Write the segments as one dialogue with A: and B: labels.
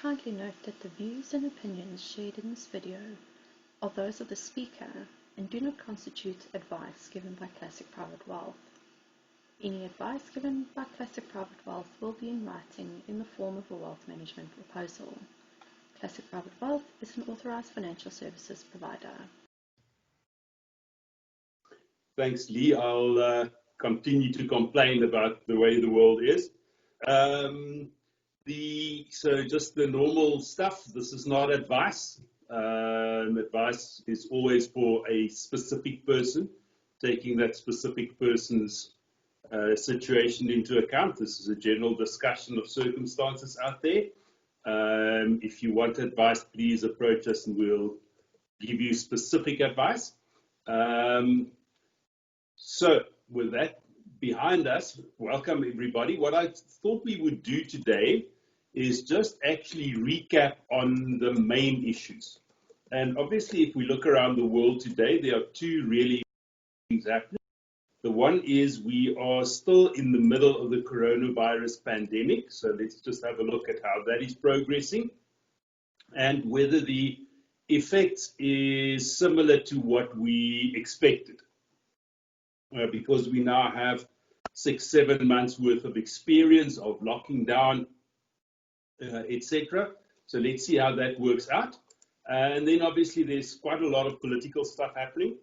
A: Kindly note that the views and opinions shared in this video are those of the speaker and do not constitute advice given by Classic Private Wealth. Any advice given by Classic Private Wealth will be in writing in the form of a wealth management proposal. Classic Private Wealth is an authorized financial services provider.
B: Thanks, Lee. I'll continue to complain about the way the world is. So just the normal stuff. This is not advice. Advice is always for a specific person, taking that specific person's situation into account. This is a general discussion of circumstances out there. If you want advice, please approach us and we'll give you specific advice. So with that behind us, welcome everybody. What I thought we would do today is just actually recap on the main issues. And obviously, if we look around the world today, there are two really things happening. The one is we are still in the middle of the coronavirus pandemic. So let's just have a look at how that is progressing and whether the effects is similar to what we expected. Because we now have 6-7 months worth of experience of locking down, etc. So let's see how that works out. And then obviously there's quite a lot of political stuff happening.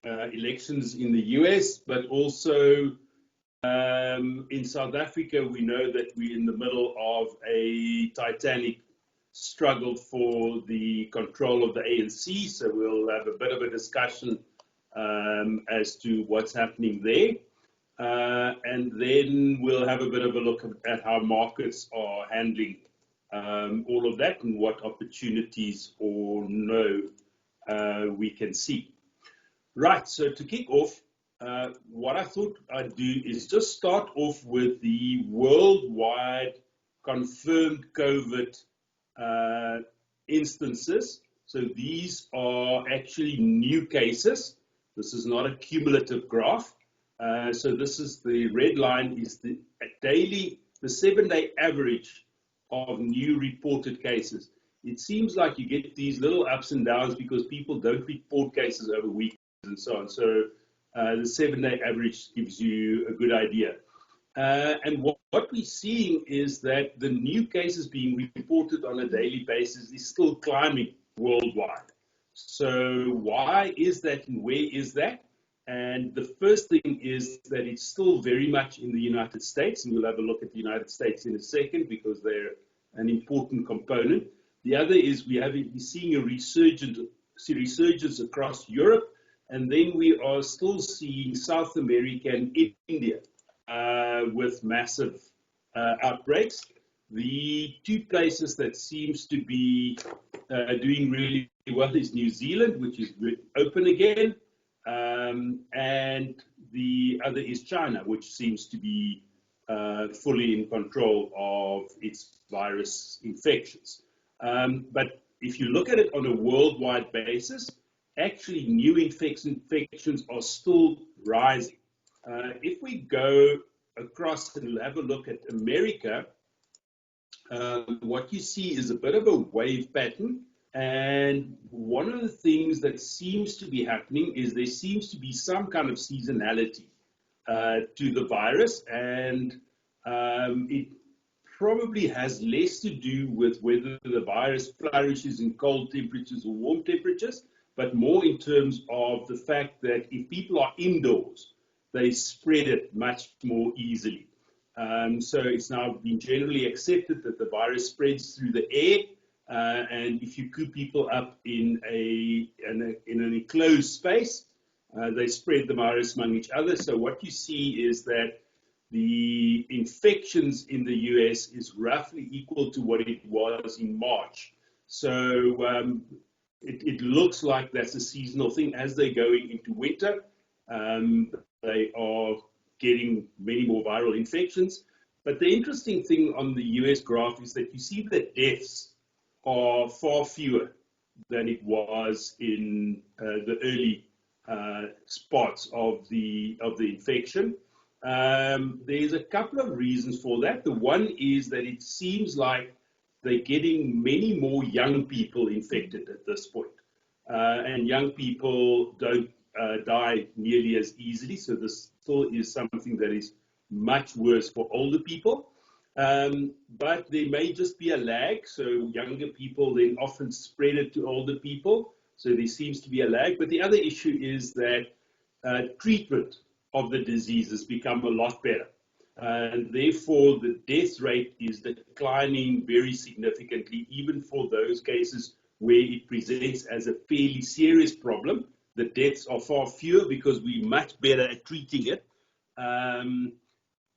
B: Elections in the US, but also in South Africa, we know that we're in the middle of a titanic struggle for the control of the ANC. So we'll have a bit of a discussion as to what's happening there. And then we'll have a bit of a look at how markets are handling all of that and what opportunities or no we can see. Right, so to kick off, what I thought I'd do is just start off with the worldwide confirmed COVID instances. So these are actually new cases. This is not a cumulative graph. So this is the red line is the 7-day average of new reported cases. It seems like you get these little ups and downs because people don't report cases over weeks and so on. So the 7-day average gives you a good idea. And what we're seeing is that the new cases being reported on a daily basis is still climbing worldwide. So why is that and where is that? And the first thing is that it's still very much in the United States, and we'll have a look at the United States in a second because they're an important component. The other is we're seeing a resurgence across Europe, and then we are still seeing South America and India with massive outbreaks. The two places that seems to be doing really well is New Zealand, which is open again, and the other is China, which seems to be fully in control of its virus infections. But if you look at it on a worldwide basis, actually new infections are still rising. If we go across and have a look at America, what you see is a bit of a wave pattern. And one of the things that seems to be happening is there seems to be some kind of seasonality to the virus, and it probably has less to do with whether the virus flourishes in cold temperatures or warm temperatures, but more in terms of the fact that if people are indoors, they spread it much more easily. So it's now been generally accepted that the virus spreads through the air. And if you coop people up in an enclosed space, they spread the virus among each other. So what you see is that the infections in the US is roughly equal to what it was in March. So it looks like that's a seasonal thing. As they're going into winter, they are getting many more viral infections. But the interesting thing on the US graph is that you see that deaths are far fewer than it was in the early spots of the infection. There's a couple of reasons for that. The one is that it seems like they're getting many more young people infected at this point. And young people don't die nearly as easily, so this still is something that is much worse for older people. But there may just be a lag, so younger people then often spread it to older people, so there seems to be a lag. But the other issue is that treatment of the disease has become a lot better. And therefore, the death rate is declining very significantly, even for those cases where it presents as a fairly serious problem. The deaths are far fewer because we're much better at treating it.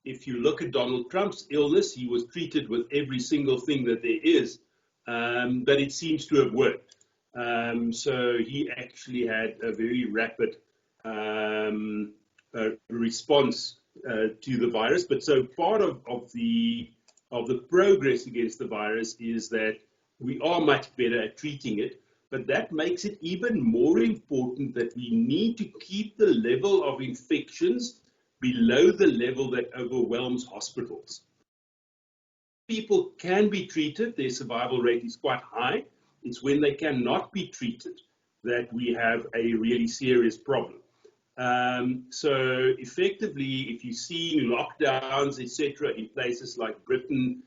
B: If you look at Donald Trump's illness, he was treated with every single thing that there is, but it seems to have worked. So he actually had a very rapid response to the virus. But so part of the progress against the virus is that we are much better at treating it. But that makes it even more important that we need to keep the level of infections below the level that overwhelms hospitals. People can be treated, their survival rate is quite high. It's when they cannot be treated that we have a really serious problem. So effectively, if you see lockdowns, etc., in places like Britain,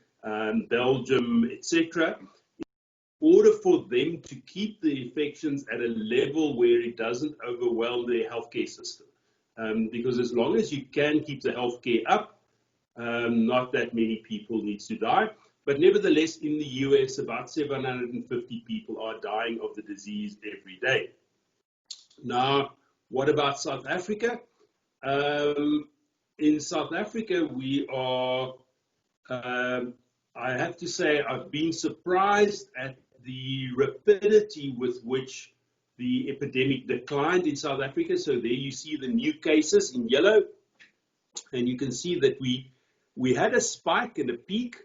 B: Belgium, etc., in order for them to keep the infections at a level where it doesn't overwhelm their healthcare system. Because as long as you can keep the healthcare up, not that many people need to die. But nevertheless, in the US, about 750 people are dying of the disease every day. Now, what about South Africa? In South Africa, we are, I have to say, I've been surprised at the rapidity with which the epidemic declined in South Africa. So there you see the new cases in yellow, and you can see that we had a spike and a peak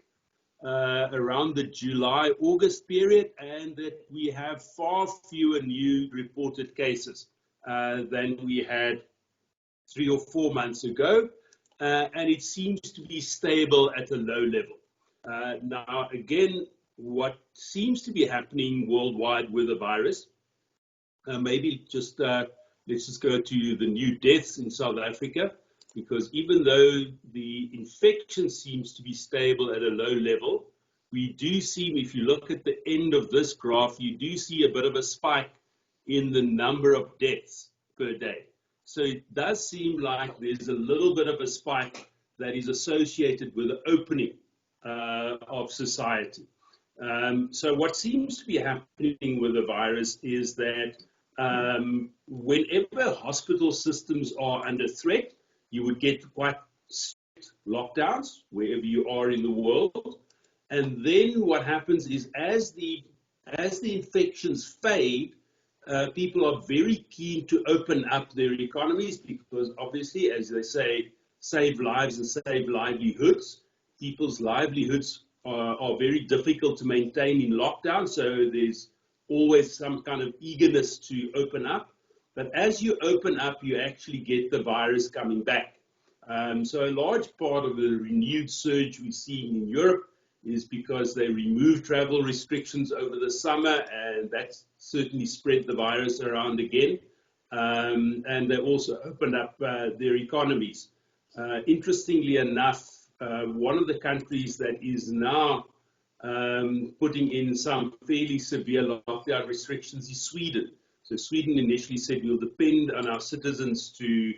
B: around the July-August period, and that we have far fewer new reported cases than we had 3 or 4 months ago, and it seems to be stable at a low level. Now, again, what seems to be happening worldwide with the virus, maybe just let's just go to the new deaths in South Africa, because even though the infection seems to be stable at a low level, we do see, if you look at the end of this graph, you do see a bit of a spike in the number of deaths per day. So it does seem like there's a little bit of a spike that is associated with the opening of society. So what seems to be happening with the virus is that whenever hospital systems are under threat, you would get quite strict lockdowns wherever you are in the world. And then what happens is as the infections fade, people are very keen to open up their economies because obviously, as they say, save lives and save livelihoods. People's livelihoods are very difficult to maintain in lockdown, so there's always some kind of eagerness to open up. But as you open up, you actually get the virus coming back. So a large part of the renewed surge we're seeing in Europe is because they removed travel restrictions over the summer, and that's certainly spread the virus around again. And they also opened up their economies. Interestingly enough, one of the countries that is now putting in some fairly severe lockdown restrictions is Sweden. So Sweden initially said we'll depend on our citizens to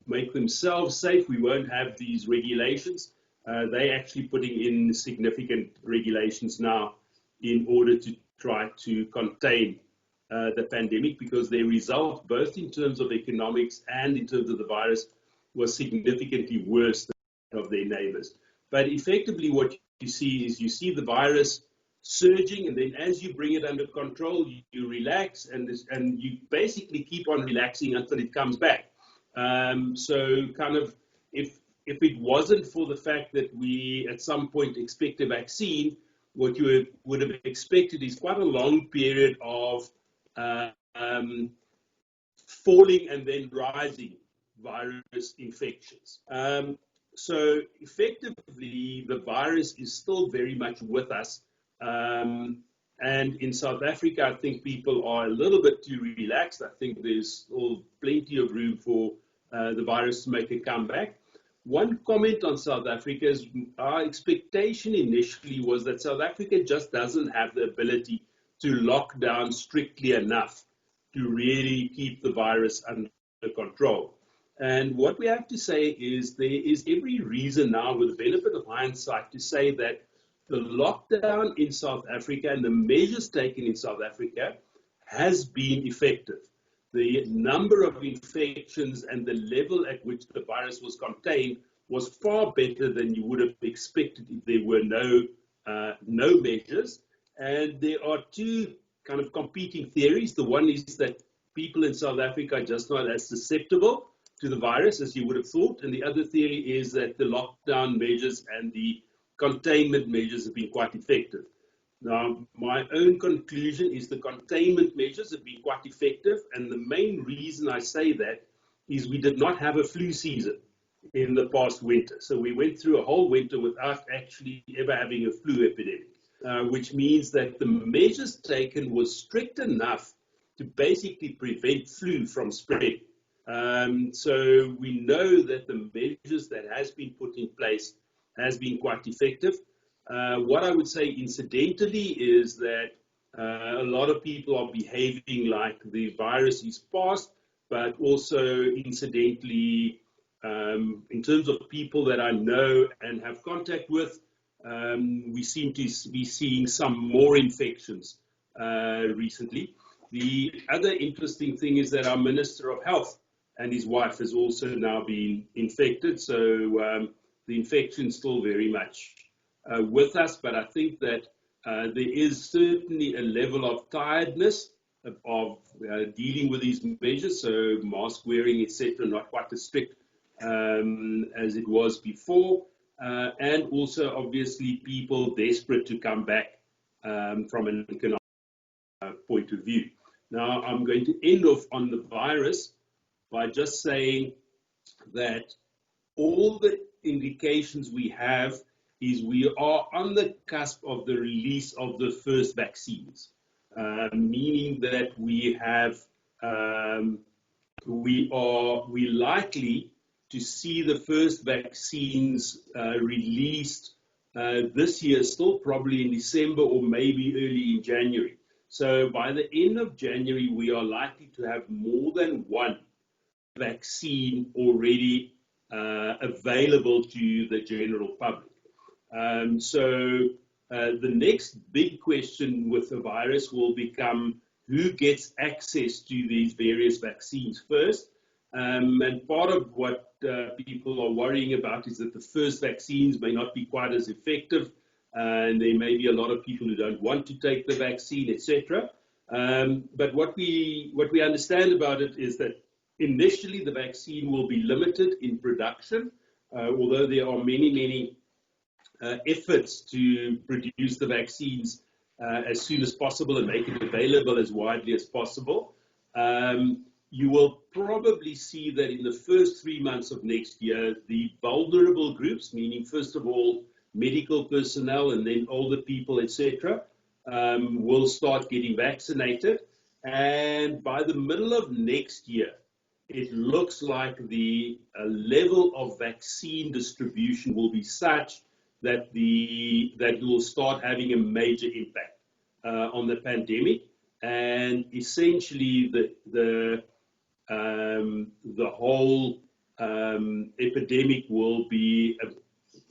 B: make themselves safe. We won't have these regulations. They're actually putting in significant regulations now in order to try to contain the pandemic, because their result, both in terms of economics and in terms of the virus, was significantly worse than that of their neighbors. But effectively what you see is you see the virus surging, and then as you bring it under control, you relax, and you basically keep on relaxing until it comes back. So kind of if it wasn't for the fact that we at some point expect a vaccine, what you would have expected is quite a long period of falling and then rising virus infections. So effectively, the virus is still very much with us. And in South Africa, I think people are a little bit too relaxed. I think there's still plenty of room for the virus to make a comeback. One comment on South Africa is our expectation initially was that South Africa just doesn't have the ability to lock down strictly enough to really keep the virus under control. And what we have to say is there is every reason now, with the benefit of hindsight, to say that the lockdown in South Africa and the measures taken in South Africa has been effective. The number of infections and the level at which the virus was contained was far better than you would have expected if there were no measures. And there are two kind of competing theories. The one is that people in South Africa are just not as susceptible to the virus as you would have thought. And the other theory is that the lockdown measures and the containment measures have been quite effective. Now, my own conclusion is the containment measures have been quite effective. And the main reason I say that is we did not have a flu season in the past winter. So we went through a whole winter without actually ever having a flu epidemic, which means that the measures taken were strict enough to basically prevent flu from spreading. So we know that the measures that has been put in place has been quite effective. What I would say incidentally is that a lot of people are behaving like the virus is past, but also incidentally, in terms of people that I know and have contact with, we seem to be seeing some more infections recently. The other interesting thing is that our Minister of Health and his wife has also now been infected. So the infection is still very much with us, but I think that there is certainly a level of tiredness of dealing with these measures. So mask wearing, etc., not quite as strict as it was before. And also, obviously, people desperate to come back from an economic point of view. Now, I'm going to end off on the virus by just saying that all the indications we have is we are on the cusp of the release of the first vaccines, meaning that we have, we likely to see the first vaccines released this year, still probably in December or maybe early in January. So by the end of January, we are likely to have more than one vaccine already available to the general public. So the next big question with the virus will become who gets access to these various vaccines first. And part of what people are worrying about is that the first vaccines may not be quite as effective, and there may be a lot of people who don't want to take the vaccine, etc. But what we understand about it is that initially the vaccine will be limited in production, although there are many efforts to produce the vaccines as soon as possible and make it available as widely as possible. You will probably see that in the first 3 months of next year, the vulnerable groups, meaning first of all medical personnel and then older people, etc., will start getting vaccinated. And by the middle of next year, it looks like the level of vaccine distribution will be such that it will start having a major impact on the pandemic, and essentially the whole epidemic will be a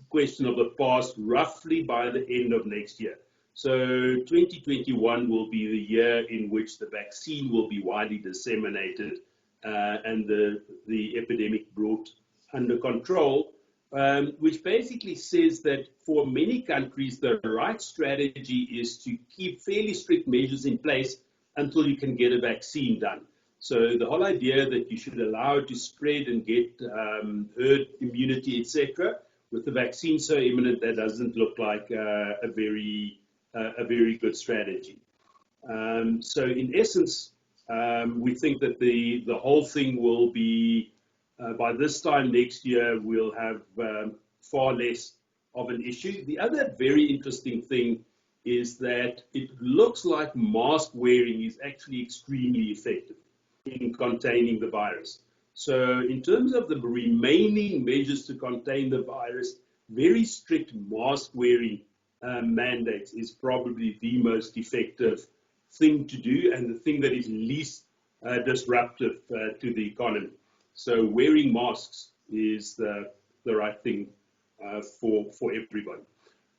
B: question of the past roughly by the end of next year. So 2021 will be the year in which the vaccine will be widely disseminated and the epidemic brought under control, which basically says that for many countries, the right strategy is to keep fairly strict measures in place until you can get a vaccine done. So the whole idea that you should allow it to spread and get herd immunity, etc., with the vaccine so imminent, that doesn't look like a very good strategy. So in essence, we think that the whole thing will be by this time next year, we'll have far less of an issue. The other very interesting thing is that it looks like mask wearing is actually extremely effective in containing the virus. So in terms of the remaining measures to contain the virus, very strict mask wearing mandates is probably the most effective thing to do and the thing that is least disruptive to the economy. So wearing masks is the right thing for everybody.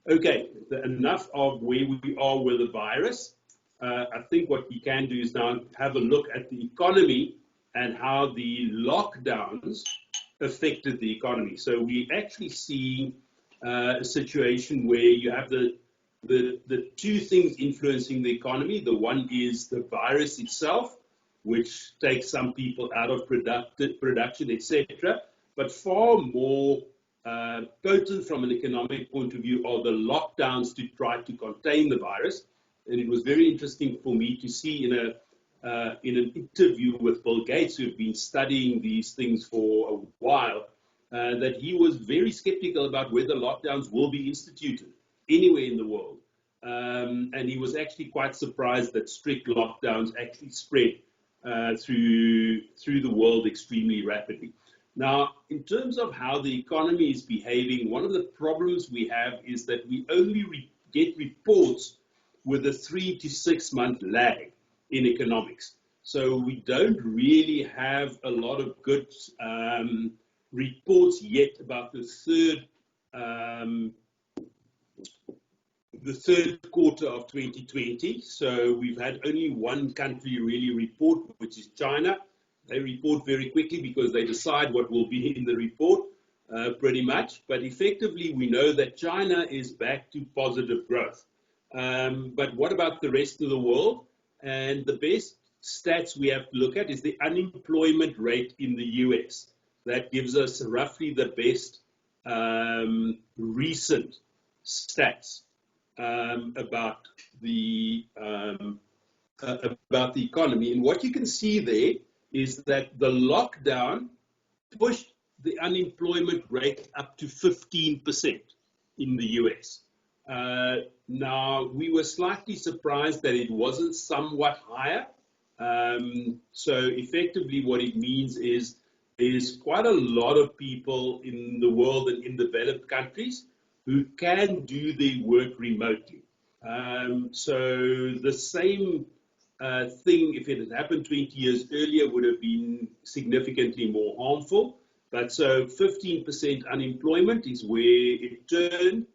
B: Okay, enough of where we are with the virus. I think what we can do is now have a look at the economy and how the lockdowns affected the economy. So we actually see a situation where you have the two things influencing the economy. The one is the virus itself, which takes some people out of production, etc. But far more potent from an economic point of view are the lockdowns to try to contain the virus. And it was very interesting for me to see in an interview with Bill Gates, who've been studying these things for a while, that he was very skeptical about whether lockdowns will be instituted anywhere in the world. And he was actually quite surprised that strict lockdowns actually spread through the world extremely rapidly. Now, in terms of how the economy is behaving, one of the problems we have is that we only get reports with a 3 to 6 month lag in economics. So we don't really have a lot of good reports yet about the third quarter of 2020. So we've had only one country really report, which is China. They report very quickly because they decide what will be in the report, pretty much. But effectively, we know that China is back to positive growth. But what about the rest of the world? And the best stats we have to look at is the unemployment rate in the US. That gives us roughly the best recent stats about the economy. And what you can see there is that the lockdown pushed the unemployment rate up to 15% in the US. Now, we were slightly surprised that it wasn't somewhat higher. So effectively what it means is there's quite a lot of people in the world and in developed countries who can do their work remotely. So the same thing, if it had happened 20 years earlier, would have been significantly more harmful. But so 15% unemployment is where it turned,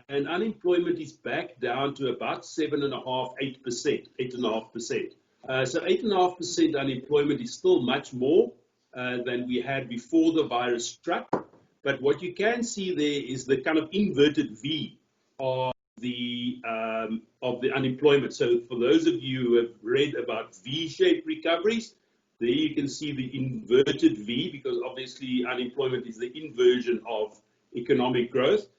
B: and unemployment is back down to about 7.5%, 8.5%. So 8.5% unemployment is still much more than we had before the virus struck. But what you can see there is the kind of inverted V of the unemployment. So for those of you who have read about V-shaped recoveries, there you can see the inverted V, because obviously unemployment is the inversion of economic growth.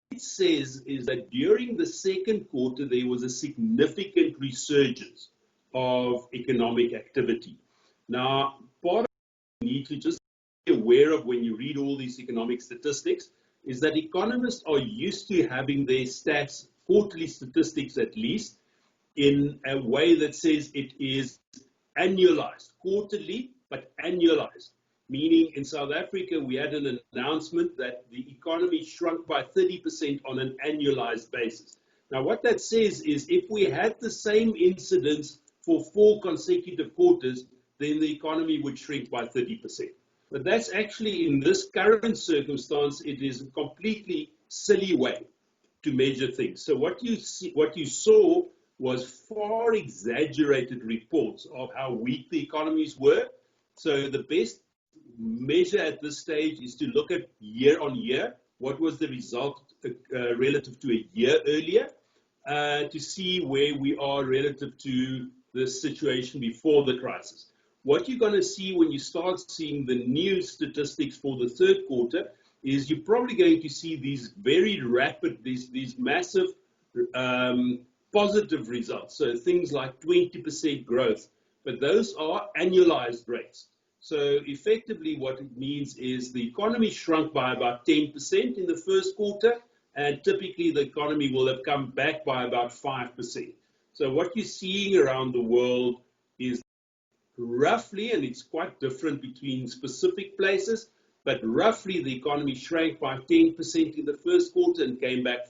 B: What it says is that during the second quarter, there was a significant resurgence of economic activity. Now, part of what you need to just be aware of when you read all these economic statistics is that economists are used to having their stats, quarterly statistics at least, in a way that says it is annualized, quarterly, but annualized. Meaning in South Africa, we had an announcement that the economy shrunk by 30% on an annualized basis. Now, what that says is if we had the same incidence for 4 consecutive quarters, then the economy would shrink by 30%. But that's actually, in this current circumstance, it is a completely silly way to measure things. So what you saw was far exaggerated reports of how weak the economies were. So the best measure at this stage is to look at year on year. What was the result relative to a year earlier, to see where we are relative to the situation before the crisis. What you're going to see when you start seeing the new statistics for the third quarter is you're probably going to see these very rapid, these massive positive results. So things like 20% growth, but those are annualized rates. So effectively what it means is the economy shrunk by about 10% in the first quarter, and typically the economy will have come back by about 5%. So what you're seeing around the world is roughly, and it's quite different between specific places, but roughly the economy shrank by 10% in the first quarter and came back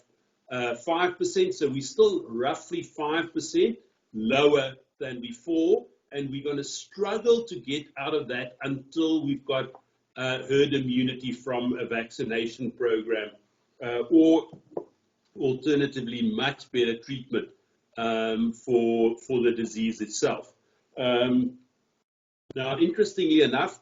B: 5%. So we're still roughly 5% lower than before, and we're going to struggle to get out of that until we've got herd immunity from a vaccination program, or alternatively much better treatment for the disease itself. Now, interestingly enough,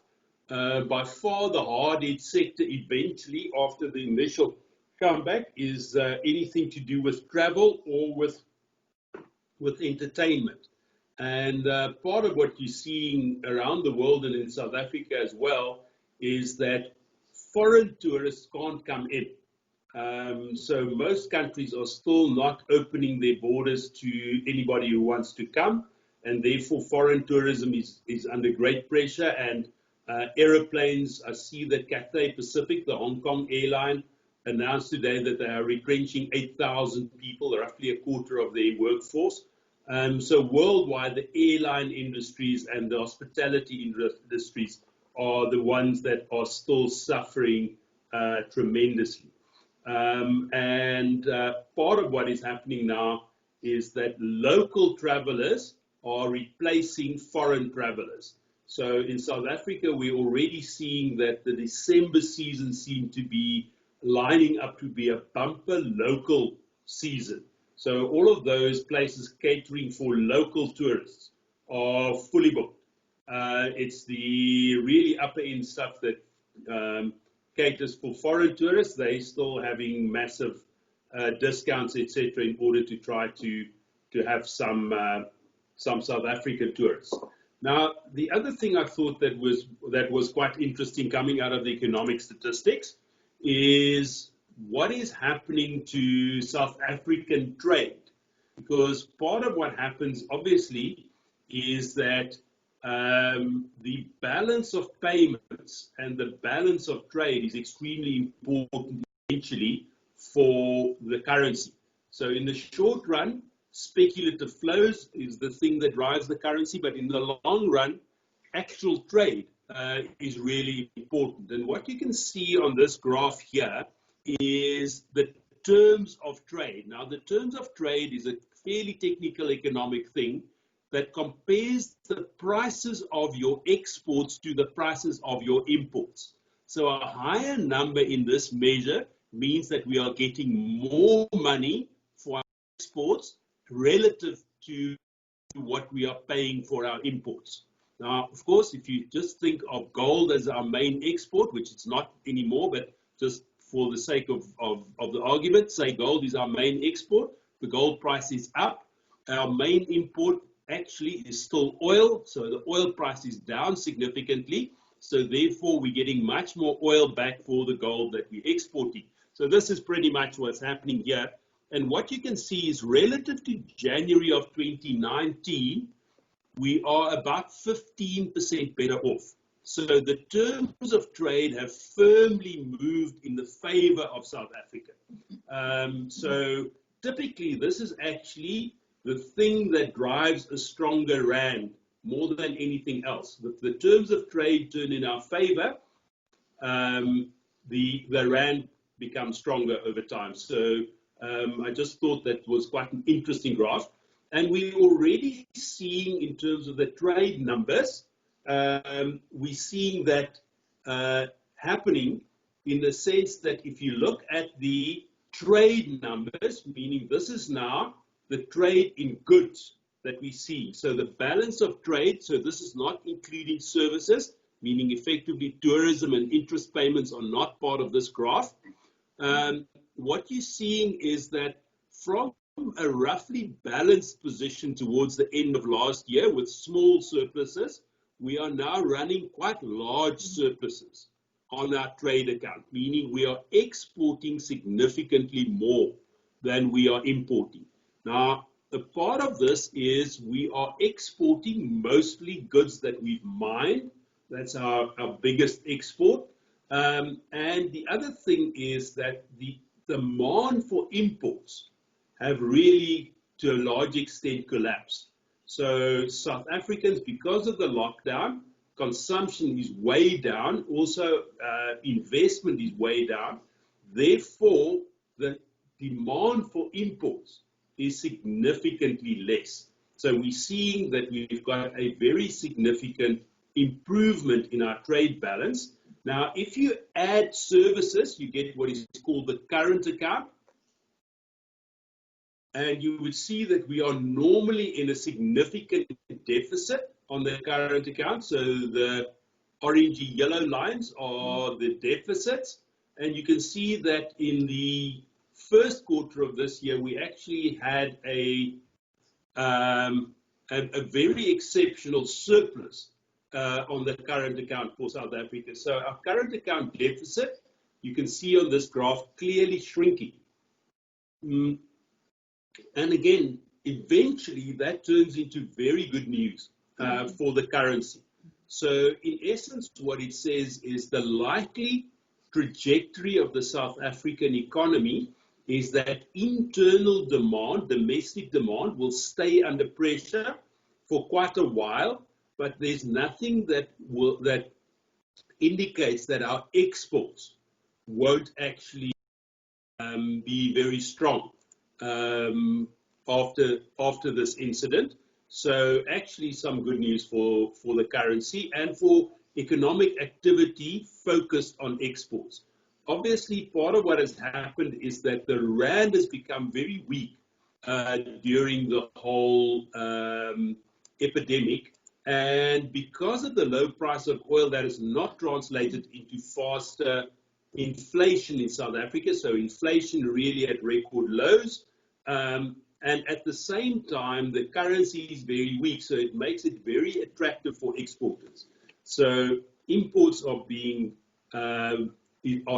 B: by far the hard-hit sector eventually after the initial comeback is anything to do with travel or with entertainment. And part of what you're seeing around the world and in South Africa as well is that foreign tourists can't come in. So most countries are still not opening their borders to anybody who wants to come, and therefore foreign tourism is under great pressure. And aeroplanes, I see that Cathay Pacific, the Hong Kong airline, announced today that they are retrenching 8,000 people, roughly a quarter of their workforce. So worldwide, the airline industries and the hospitality industries are the ones that are still suffering tremendously. And part of what is happening now is that local travelers are replacing foreign travelers. So in South Africa, we're already seeing that the December season seemed to be lining up to be a bumper local season. So all of those places catering for local tourists are fully booked. It's the really upper end stuff that caters for foreign tourists. They're still having massive discounts, etc., in order to try to have some South African tourists. Now, the other thing I thought that was quite interesting coming out of the economic statistics is what is happening to South African trade. Because part of what happens, obviously, is that the balance of payments and the balance of trade is extremely important eventually for the currency. So in the short run, speculative flows is the thing that drives the currency, but in the long run, actual trade is really important. And what you can see on this graph here is the terms of trade. Now, the terms of trade is a fairly technical economic thing that compares the prices of your exports to the prices of your imports. So a higher number in this measure means that we are getting more money for our exports relative to what we are paying for our imports. Now, of course, if you just think of gold as our main export, which it's not anymore, but just for the sake of the argument, say gold is our main export, the gold price is up. Our main import actually is still oil, so the oil price is down significantly. So therefore, we're getting much more oil back for the gold that we're exporting. So this is pretty much what's happening here. And what you can see is relative to January of 2019, we are about 15% better off. So the terms of trade have firmly moved in the favor of South Africa. So typically, this is actually the thing that drives a stronger rand more than anything else. If the terms of trade turn in our favor, the rand becomes stronger over time. So I just thought that was quite an interesting graph. And we're already seeing in terms of the trade numbers, we're seeing that happening in the sense that if you look at the trade numbers, meaning this is now the trade in goods that we see. So the balance of trade, so this is not including services, meaning effectively tourism and interest payments are not part of this graph. What you're seeing is that from a roughly balanced position towards the end of last year with small surpluses, we are now running quite large surpluses on our trade account, meaning we are exporting significantly more than we are importing. Now, a part of this is we are exporting mostly goods that we've mined, That's our biggest export. And the other thing is that the demand for imports have really, to a large extent, collapsed. So South Africans, because of the lockdown, consumption is way down. Also, investment is way down. Therefore, the demand for imports is significantly less. So we're seeing that we've got a very significant improvement in our trade balance. Now, if you add services, you get what is called the current account. And you would see that we are normally in a significant deficit on the current account. So the orangey yellow lines are the deficits. And you can see that in the first quarter of this year, we actually had a very exceptional surplus on the current account for South Africa. So our current account deficit, you can see on this graph, clearly shrinking. And again, eventually that turns into very good news for the currency. So in essence, what it says is the likely trajectory of the South African economy is that internal demand, domestic demand, will stay under pressure for quite a while, but there's nothing that indicates that our exports won't actually be very strong after this incident. So actually some good news for the currency and for economic activity focused on exports. Obviously, part of what has happened is that the rand has become very weak during the whole epidemic. And because of the low price of oil, that is not translated into faster inflation in South Africa. So inflation really at record lows. And at the same time, the currency is very weak. So it makes it very attractive for exporters. So imports are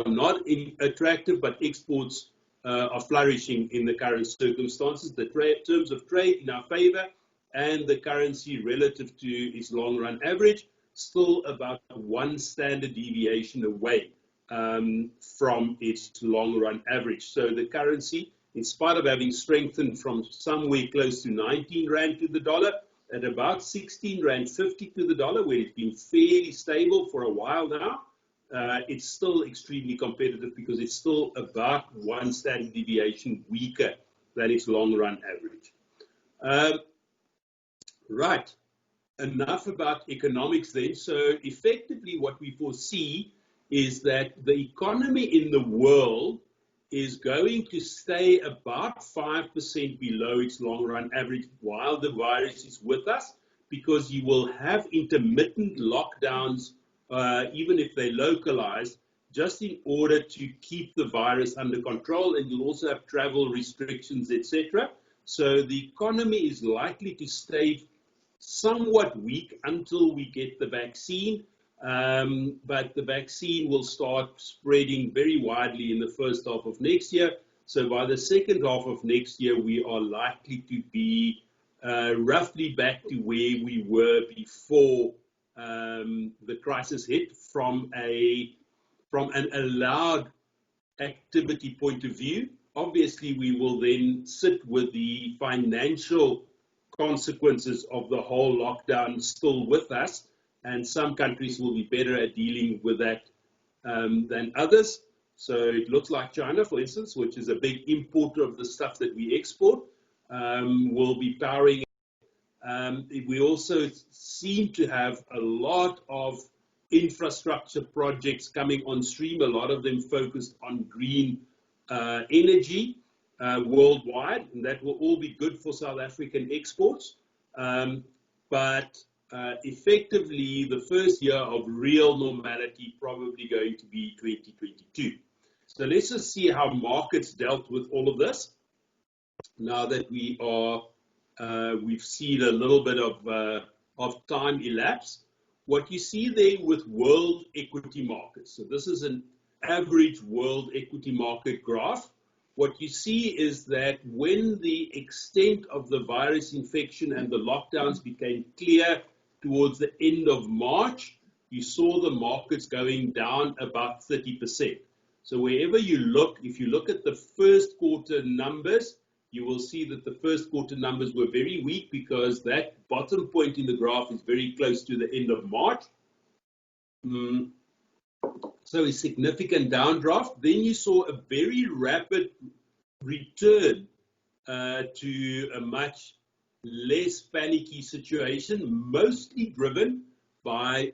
B: not attractive, but exports are flourishing in the current circumstances. The terms of trade in our favor and the currency relative to its long-run average, still about one standard deviation away from its long-run average. So the currency, in spite of having strengthened from somewhere close to 19 Rand to the dollar, at about 16 Rand 50 to the dollar, where it's been fairly stable for a while now, it's still extremely competitive because it's still about one standard deviation weaker than its long-run average. Right, enough about economics then. So effectively what we foresee is that the economy in the world is going to stay about 5% below its long-run average while the virus is with us, because you will have intermittent lockdowns, even if they're localized, just in order to keep the virus under control, and you'll also have travel restrictions, etc. So the economy is likely to stay somewhat weak until we get the vaccine. But the vaccine will start spreading very widely in the first half of next year. So by the second half of next year, we are likely to be roughly back to where we were before the crisis hit from an allowed activity point of view. Obviously, we will then sit with the financial consequences of the whole lockdown still with us. And some countries will be better at dealing with that than others. So it looks like China, for instance, which is a big importer of the stuff that we export, will be powering. We also seem to have a lot of infrastructure projects coming on stream, a lot of them focused on green energy worldwide, and that will all be good for South African exports. But effectively, the first year of real normality probably going to be 2022. So let's just see how markets dealt with all of this. Now that we've seen a little bit of time elapse, what you see there with world equity markets. So this is an average world equity market graph. What you see is that when the extent of the virus infection and the lockdowns became clear towards the end of March, you saw the markets going down about 30%. So wherever you look, if you look at the first quarter numbers, you will see that the first quarter numbers were very weak because that bottom point in the graph is very close to the end of March. So a significant downdraft. Then you saw a very rapid return to a much less panicky situation, mostly driven by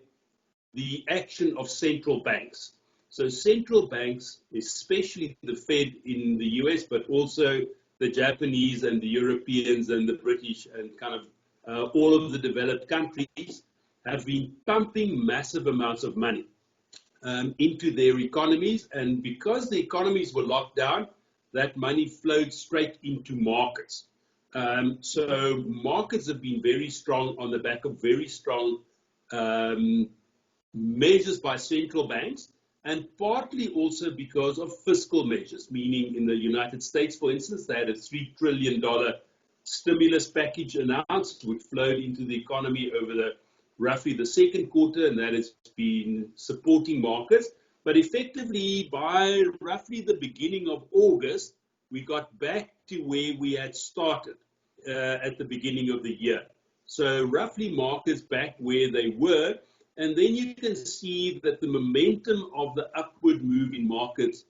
B: the action of central banks. So central banks, especially the Fed in the US, but also the Japanese and the Europeans and the British and kind of all of the developed countries, have been pumping massive amounts of money into their economies. And because the economies were locked down, that money flowed straight into markets. So markets have been very strong on the back of very strong measures by central banks, and partly also because of fiscal measures, meaning in the United States, for instance, they had a $3 trillion stimulus package announced, which flowed into the economy over roughly the second quarter, and that has been supporting markets. But effectively, by roughly the beginning of August, we got back to where we had started at the beginning of the year. So roughly markets back where they were. And then you can see that the momentum of the upward move in markets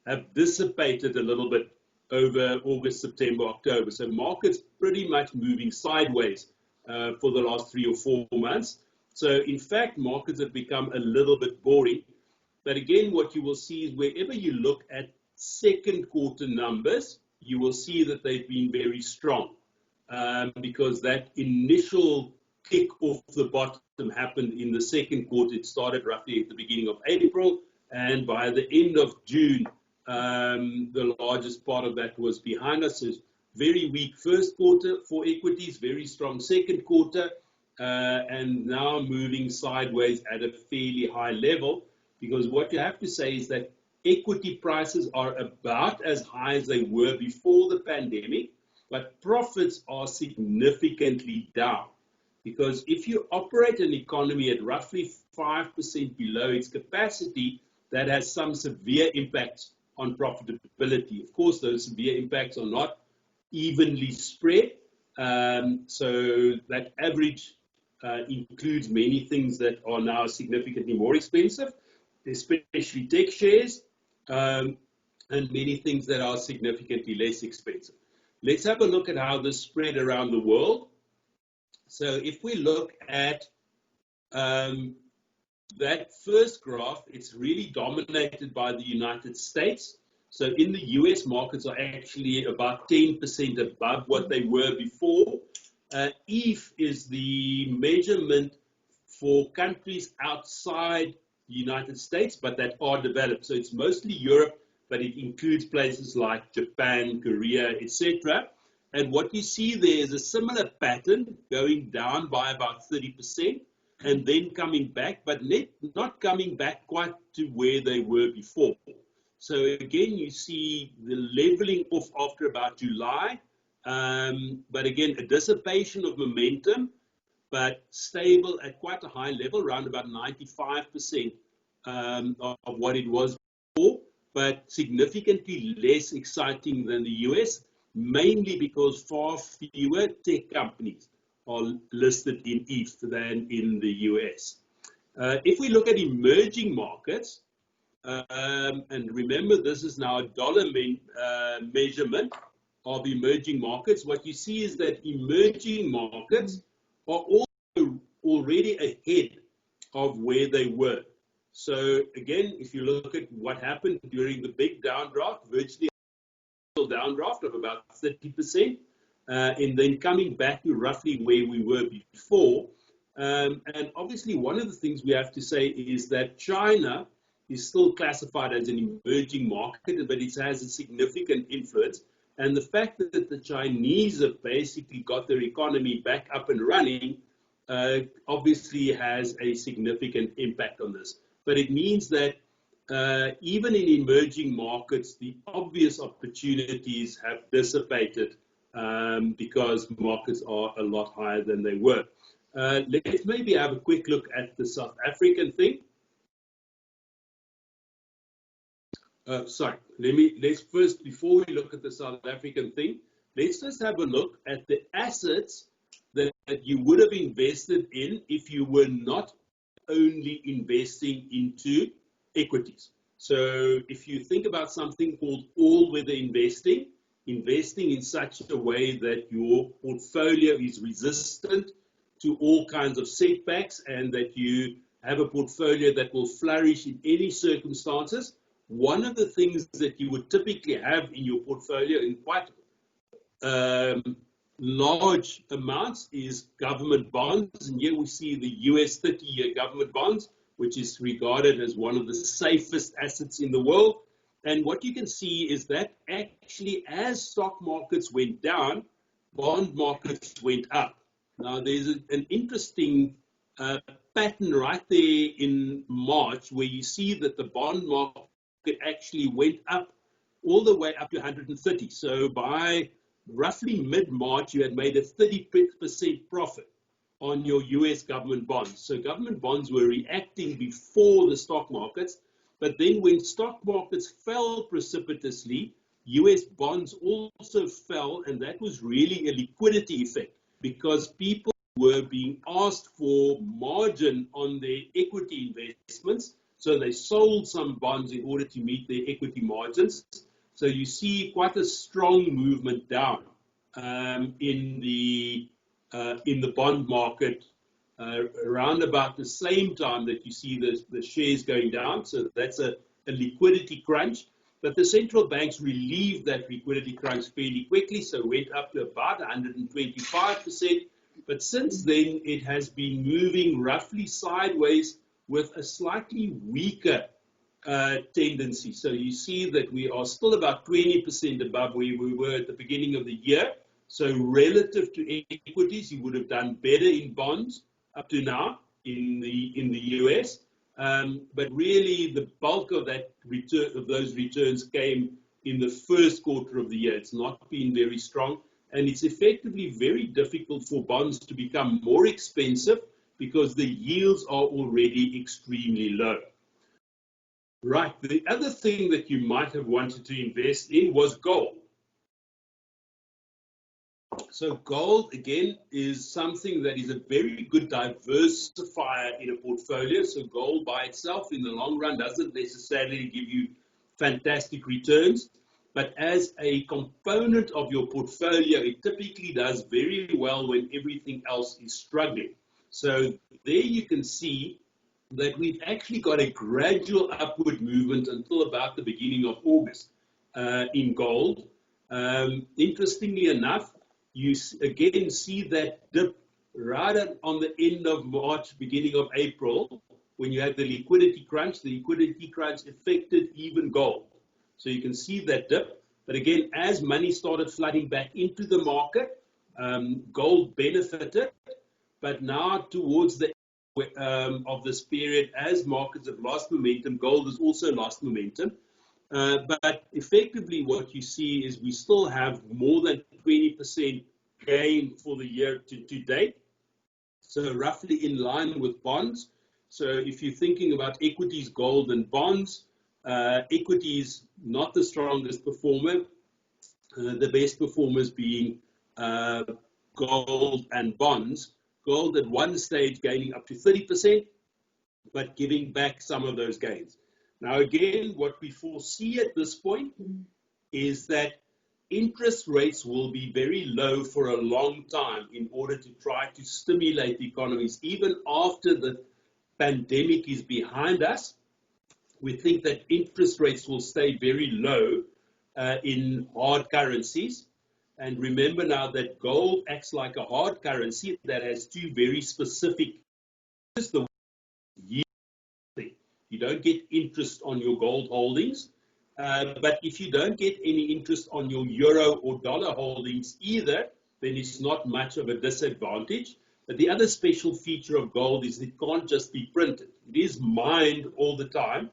B: have dissipated a little bit over August, September, October. So markets pretty much moving sideways for the last 3 or 4 months. So in fact, markets have become a little bit boring. But again, what you will see is wherever you look at second quarter numbers, you will see that they've been very strong because that initial kick off the bottom happened in the second quarter. It started roughly at the beginning of April, and by the end of June, the largest part of that was behind us. So very weak first quarter for equities, very strong second quarter, and now moving sideways at a fairly high level, because what you have to say is that equity prices are about as high as they were before the pandemic, but profits are significantly down. Because if you operate an economy at roughly 5% below its capacity, that has some severe impacts on profitability. Of course, those severe impacts are not evenly spread. So that average includes many things that are now significantly more expensive, especially tech shares, and many things that are significantly less expensive. Let's have a look at how this spread around the world. So if we look at that first graph, it's really dominated by the United States. So in the US, markets are actually about 10% above what they were before. EAF is the measurement for countries outside the United States, but that are developed. So it's mostly Europe, but it includes places like Japan, Korea, etc. And what you see there is a similar pattern going down by about 30% and then coming back, but not coming back quite to where they were before. So again, you see the leveling off after about July, but again, a dissipation of momentum, but stable at quite a high level, around about 95% of what it was before, but significantly less exciting than the US. Mainly because far fewer tech companies are listed in EAF than in the US. If we look at emerging markets, and remember this is now a dollar measurement of emerging markets, what you see is that emerging markets are also already ahead of where they were. So again, if you look at what happened during the big downdraft, virtually downdraft of about 30%, and then coming back to roughly where we were before. And obviously, one of the things we have to say is that China is still classified as an emerging market, but it has a significant influence. And the fact that the Chinese have basically got their economy back up and running obviously has a significant impact on this. But it means that even in emerging markets, the obvious opportunities have dissipated because markets are a lot higher than they were. Let's maybe have a quick look at the South African thing. Sorry, let's first, before we look at the South African thing, let's just have a look at the assets that you would have invested in if you were not only investing into equities. So if you think about something called all-weather investing, investing in such a way that your portfolio is resistant to all kinds of setbacks and that you have a portfolio that will flourish in any circumstances, one of the things that you would typically have in your portfolio in quite large amounts is government bonds. And here we see the US 30-year government bonds, which is regarded as one of the safest assets in the world. And what you can see is that actually as stock markets went down, bond markets went up. Now there's an interesting pattern right there in March where you see that the bond market actually went up all the way up to 130. So by roughly mid-March, you had made a 30% profit on your US government bonds. So government bonds were reacting before the stock markets, but then when stock markets fell precipitously, US bonds also fell, and that was really a liquidity effect because people were being asked for margin on their equity investments. So they sold some bonds in order to meet their equity margins. So you see quite a strong movement down in the bond market around about the same time that you see the shares going down. So that's a liquidity crunch. But the central banks relieved that liquidity crunch fairly quickly, so it went up to about 125%. But since then, it has been moving roughly sideways with a slightly weaker tendency. So you see that we are still about 20% above where we were at the beginning of the year. So relative to equities, you would have done better in bonds up to now in the US. But really, the bulk of that return of those returns came in the first quarter of the year. It's not been very strong, and it's effectively very difficult for bonds to become more expensive because the yields are already extremely low. Right, the other thing that you might have wanted to invest in was gold. So gold, again, is something that is a very good diversifier in a portfolio. So gold by itself in the long run doesn't necessarily give you fantastic returns, but as a component of your portfolio, it typically does very well when everything else is struggling. So there you can see that we've actually got a gradual upward movement until about the beginning of August in gold. Interestingly enough, you again see that dip right on the end of March, beginning of April, when you had the liquidity crunch. The liquidity crunch affected even gold. So you can see that dip. But again, as money started flooding back into the market, gold benefited. But now towards the end of this period, as markets have lost momentum, gold has also lost momentum. But effectively what you see is we still have more than 20% gain for the year to date. So roughly in line with bonds. So if you're thinking about equities, gold and bonds, equities not the strongest performer, the best performers being gold and bonds. Gold at one stage gaining up to 30%, but giving back some of those gains. Now, again, what we foresee at this point is that interest rates will be very low for a long time in order to try to stimulate the economies. Even after the pandemic is behind us, we think that interest rates will stay very low in hard currencies. And remember now that gold acts like a hard currency that has two very specific. The yield thing. You don't get interest on your gold holdings, but if you don't get any interest on your euro or dollar holdings either, then it's not much of a disadvantage. But the other special feature of gold is it can't just be printed. It is mined all the time,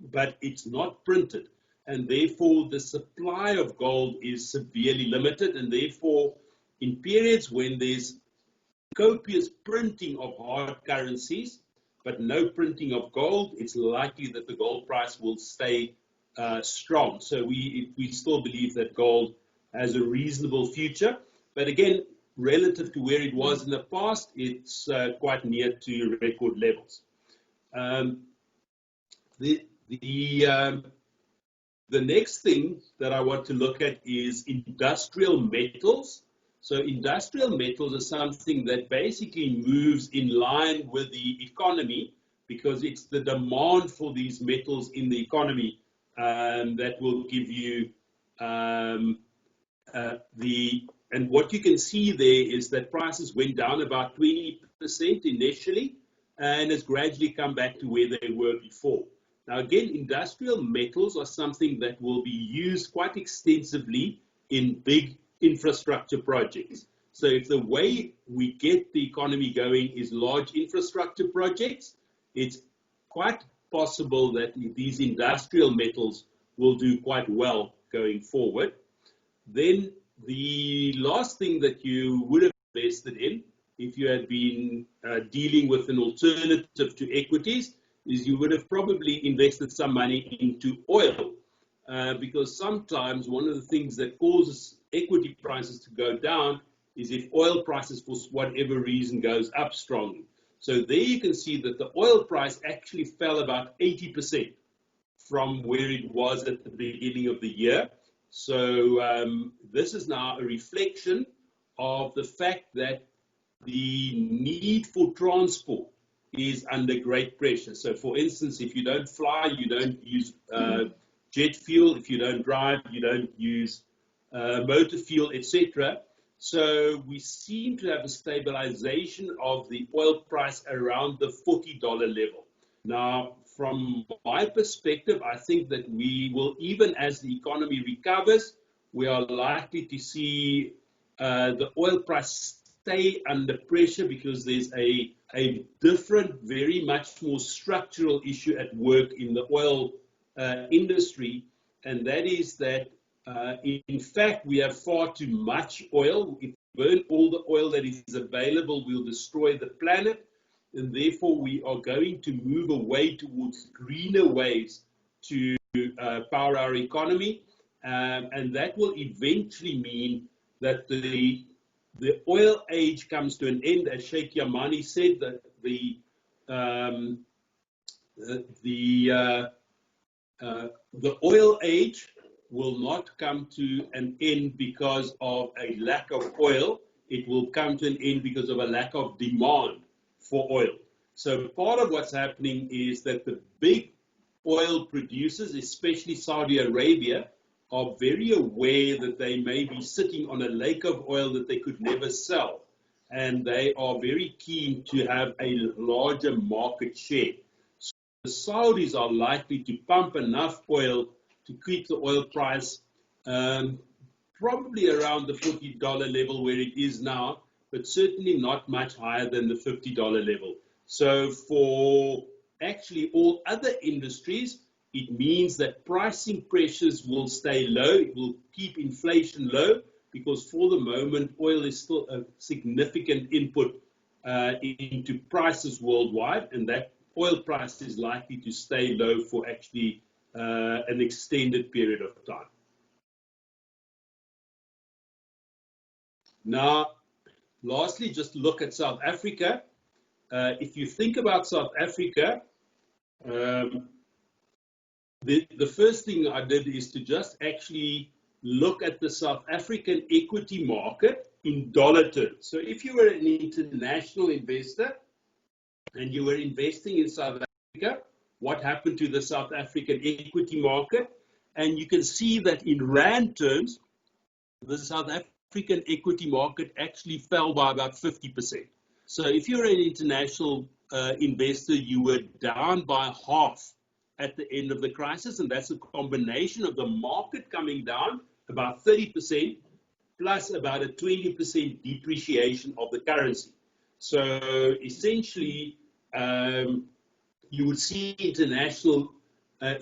B: but it's not printed. And therefore, the supply of gold is severely limited. And therefore, in periods when there's copious printing of hard currencies, but no printing of gold, it's likely that the gold price will stay strong. So we still believe that gold has a reasonable future. But again, relative to where it was in the past, it's quite near to record levels. The next thing that I want to look at is industrial metals. So industrial metals are something that basically moves in line with the economy, because it's the demand for these metals in the economy that will give you and what you can see there is that prices went down about 20% initially and has gradually come back to where they were before. Now again, industrial metals are something that will be used quite extensively in big infrastructure projects. So if the way we get the economy going is large infrastructure projects, it's quite possible that these industrial metals will do quite well going forward. Then the last thing that you would have invested in, if you had been dealing with an alternative to equities, is you would have probably invested some money into oil, because sometimes one of the things that causes equity prices to go down is if oil prices, for whatever reason, goes up strongly. So there you can see that the oil price actually fell about 80% from where it was at the beginning of the year. So this is now a reflection of the fact that the need for transport is under great pressure. So for instance, if you don't fly, you don't use jet fuel. If you don't drive, you don't use motor fuel, etc. So we seem to have a stabilization of the oil price around the $40 level. Now, from my perspective, I think that we will, even as the economy recovers, we are likely to see the oil price stay under pressure, because there's a different, very much more structural issue at work in the oil industry, and that is that in fact we have far too much oil. If we burn all the oil that is available, we'll destroy the planet, and therefore we are going to move away towards greener ways to power our economy, and that will eventually mean that the oil age comes to an end. As Sheikh Yamani said, that the oil age will not come to an end because of a lack of oil. It will come to an end because of a lack of demand for oil. So part of what's happening is that the big oil producers, especially Saudi Arabia, are very aware that they may be sitting on a lake of oil that they could never sell. And they are very keen to have a larger market share. So the Saudis are likely to pump enough oil to keep the oil price probably around the $40 level where it is now, but certainly not much higher than the $50 level. So for actually all other industries, it means that pricing pressures will stay low. It will keep inflation low, because for the moment, oil is still a significant input into prices worldwide, and that oil price is likely to stay low for actually an extended period of time. Now, lastly, just look at South Africa. If you think about South Africa, the first thing I did is to just actually look at the South African equity market in dollar terms. So if you were an international investor and you were investing in South Africa, what happened to the South African equity market? And you can see that in rand terms, the South African equity market actually fell by about 50%. So if you're an international investor, you were down by half at the end of the crisis, and that's a combination of the market coming down about 30% plus about a 20% depreciation of the currency. So essentially, you would see international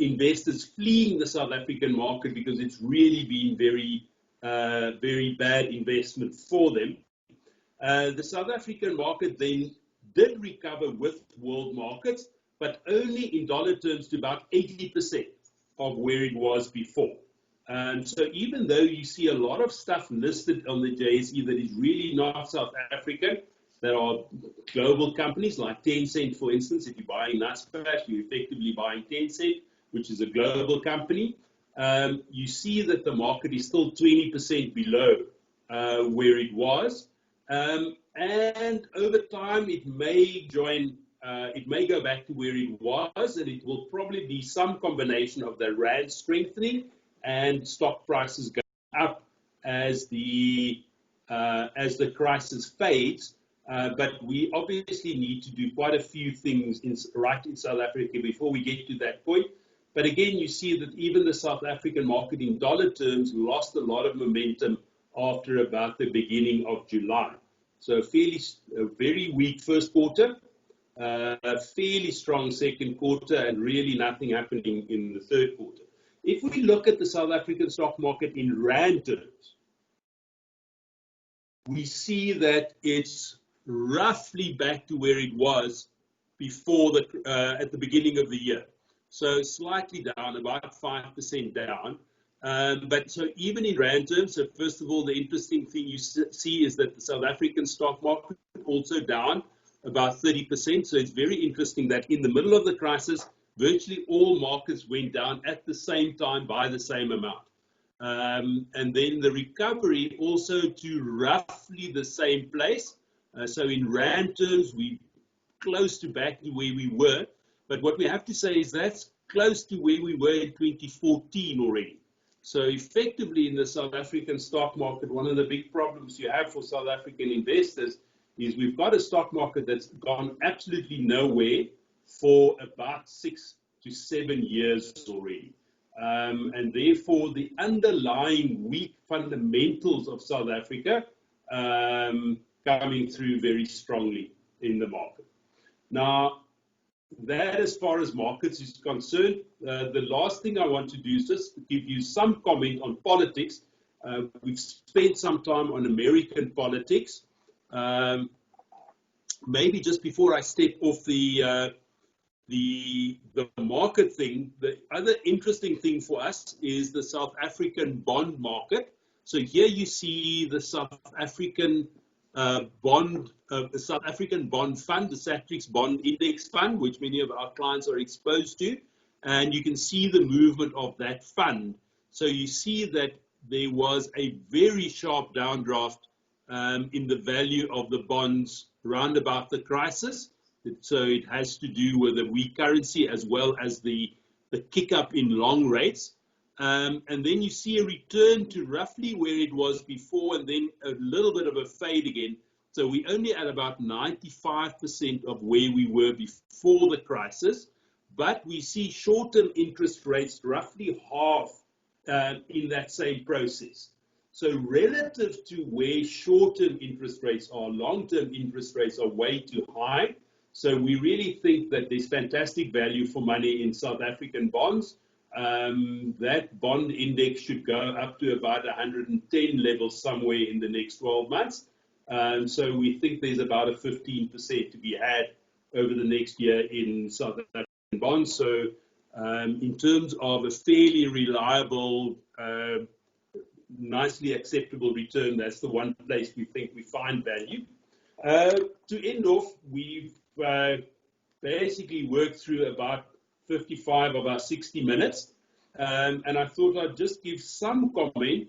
B: investors fleeing the South African market because it's really been very bad investment for them. The South African market then did recover with world markets, but only in dollar terms to about 80% of where it was before. So even though you see a lot of stuff listed on the JSE that is really not South African, there are global companies like Tencent, for instance. If you're buying Naspers, you're effectively buying Tencent, which is a global company. You see that the market is still 20% below where it was. And over time, it may go back to where it was, and it will probably be some combination of the rand strengthening and stock prices going up as the crisis fades. But we obviously need to do quite a few things right in South Africa before we get to that point. But again, you see that even the South African market in dollar terms lost a lot of momentum after about the beginning of July. So a very weak first quarter, a fairly strong second quarter, and really nothing happening in the third quarter. If we look at the South African stock market in rand terms, we see that it's roughly back to where it was before at the beginning of the year. So slightly down, about 5% down. But so even in rand terms, so first of all, the interesting thing you see is that the South African stock market also down about 30%. So it's very interesting that in the middle of the crisis, virtually all markets went down at the same time by the same amount. And then the recovery also to roughly the same place. So in rand terms, we're close to back to where we were. But what we have to say is that's close to where we were in 2014 already. So effectively in the South African stock market, one of the big problems you have for South African investors is we've got a stock market that's gone absolutely nowhere for about 6 to 7 years already. And therefore the underlying weak fundamentals of South Africa coming through very strongly in the market. Now, that as far as markets is concerned, the last thing I want to do is just give you some comment on politics. We've spent some time on American politics. Maybe just before I step off the market thing, the other interesting thing for us is the South African bond market. So here you see the South African bond fund, the Satrix Bond Index Fund, which many of our clients are exposed to, and you can see the movement of that fund. So you see that there was a very sharp downdraft in the value of the bonds round about the crisis. So it has to do with the weak currency as well as the kick up in long rates. And then you see a return to roughly where it was before, and then a little bit of a fade again. So we're only at about 95% of where we were before the crisis, but we see short-term interest rates roughly half in that same process. So relative to where short-term interest rates are, long-term interest rates are way too high. So we really think that there's fantastic value for money in South African bonds. That bond index should go up to about 110 levels somewhere in the next 12 months. So we think there's about a 15% to be had over the next year in South African bonds. So in terms of a fairly reliable, nicely acceptable return, that's the one place we think we find value. To end off, we've basically worked through about 55 of our 60 minutes. And I thought I'd just give some comment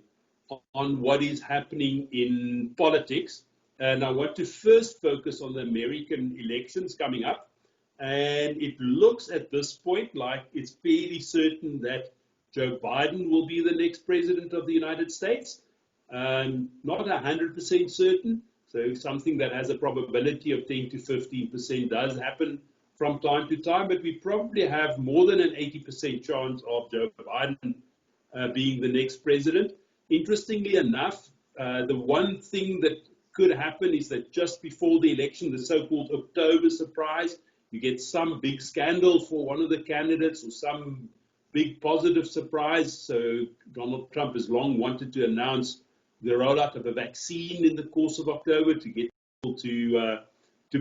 B: on what is happening in politics. And I want to first focus on the American elections coming up. And it looks at this point like it's fairly certain that Joe Biden will be the next president of the United States. Not 100% certain. So something that has a probability of 10 to 15% does happen from time to time, but we probably have more than an 80% chance of Joe Biden being the next president. Interestingly enough, the one thing that could happen is that just before the election, the so-called October surprise, you get some big scandal for one of the candidates or some big positive surprise. So Donald Trump has long wanted to announce the rollout of a vaccine in the course of October to get to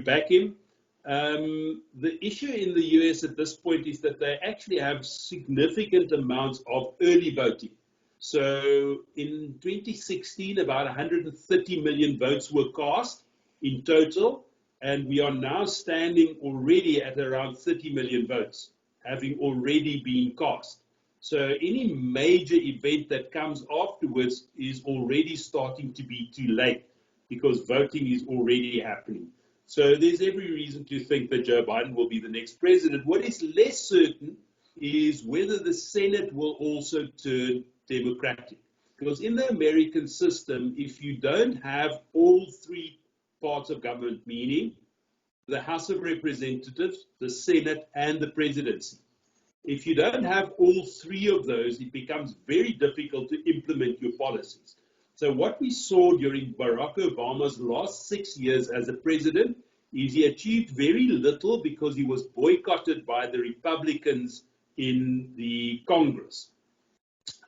B: back him. The issue in the US at this point is that they actually have significant amounts of early voting. So in 2016, about 130 million votes were cast in total, and we are now standing already at around 30 million votes, having already been cast. So any major event that comes afterwards is already starting to be too late because voting is already happening. So there's every reason to think that Joe Biden will be the next president. What is less certain is whether the Senate will also turn Democratic. Because in the American system, if you don't have all three parts of government, meaning the House of Representatives, the Senate, and the presidency, if you don't have all three of those, it becomes very difficult to implement your policies. So what we saw during Barack Obama's last 6 years as a president is he achieved very little because he was boycotted by the Republicans in the Congress.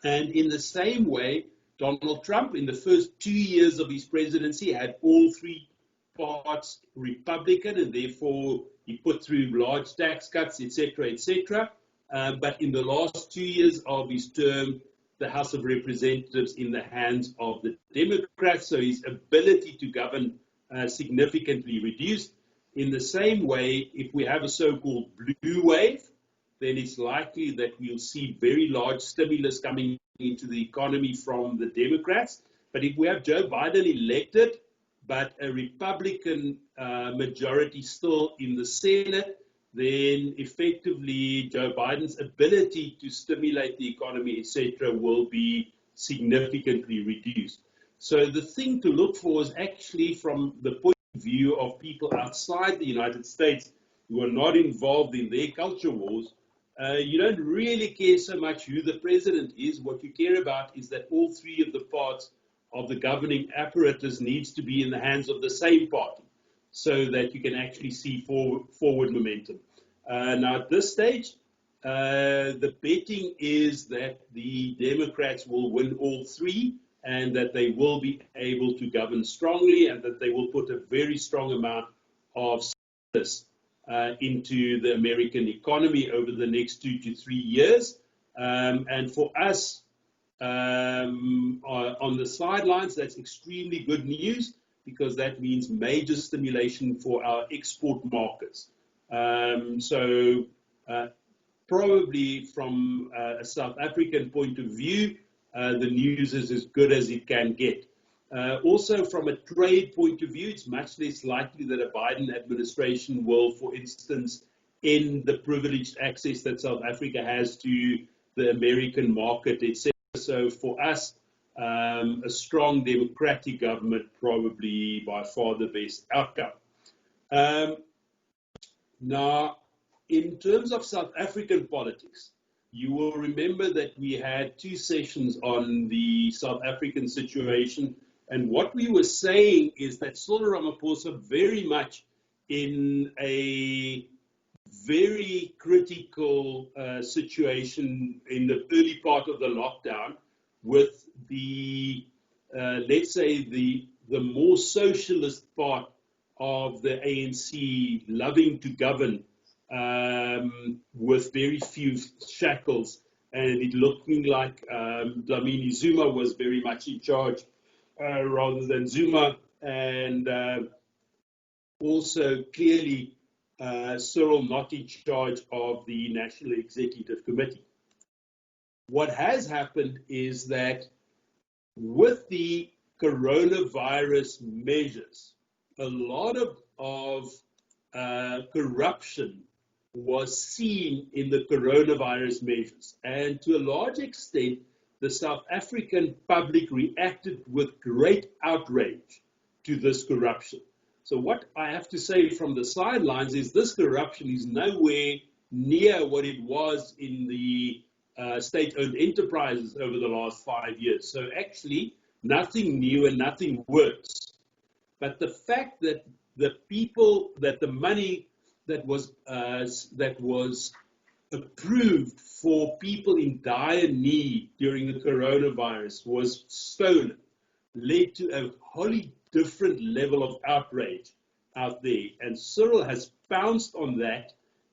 B: And in the same way, Donald Trump, in the first 2 years of his presidency, had all three parts Republican, and therefore he put through large tax cuts, etc., etc. But in the last 2 years of his term, the House of Representatives in the hands of the Democrats, so his ability to govern significantly reduced. In the same way, if we have a so-called blue wave, then it's likely that we'll see very large stimulus coming into the economy from the Democrats. But if we have Joe Biden elected, but a Republican majority still in the Senate, then effectively Joe Biden's ability to stimulate the economy, etc., will be significantly reduced. So the thing to look for is actually from the point of view of people outside the United States who are not involved in their culture wars. You don't really care so much who the president is. What you care about is that all three of the parts of the governing apparatus needs to be in the hands of the same party, so that you can actually see forward momentum. Now, at this stage, the betting is that the Democrats will win all three and that they will be able to govern strongly and that they will put a very strong amount of stimulus into the American economy over the next 2 to 3 years. And for us, on the sidelines, that's extremely good news, because that means major stimulation for our export markets. Probably from a South African point of view, the news is as good as it can get. Also, from a trade point of view, it's much less likely that a Biden administration will, for instance, end the privileged access that South Africa has to the American market, etc. So for us, a strong democratic government probably by far the best outcome. Now, in terms of South African politics, you will remember that we had 2 sessions on the South African situation, and what we were saying is that Cyril Ramaphosa very much in a very critical situation in the early part of the lockdown, with the, let's say, the more socialist part of the ANC loving to govern with very few shackles, and it looking like Dlamini Zuma was very much in charge rather than Zuma, and also clearly Cyril not in charge of the National Executive Committee. What has happened is that with the coronavirus measures, a lot of corruption was seen in the coronavirus measures. And to a large extent, the South African public reacted with great outrage to this corruption. So what I have to say from the sidelines is this corruption is nowhere near what it was in the state-owned enterprises over the last 5 years. So actually, nothing new and nothing worse. But the fact that the money that was approved for people in dire need during the coronavirus was stolen, led to a wholly different level of outrage out there. And Cyril has pounced on that